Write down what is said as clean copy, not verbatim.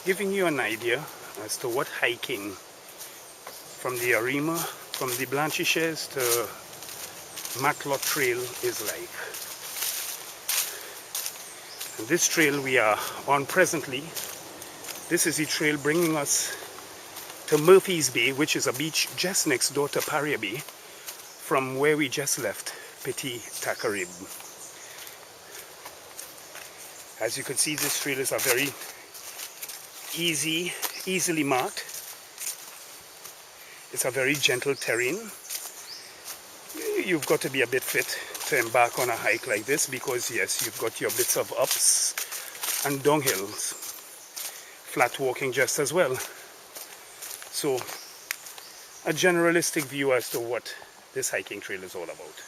giving you an idea as to what hiking from the Arima, from the Blanchisseuse to Matlock Trail is like. And this trail we are on presently, this is the trail bringing us to Murphy's Bay, which is a beach just next door to Paria Bay, from where we just left Petit Tacarib. As you can see, this trail is a very easily marked. It's a very gentle terrain. You've got to be a bit fit to embark on a hike like this because yes, you've got your bits of ups and downhills, flat walking just as well. So a generalistic view as to what this hiking trail is all about.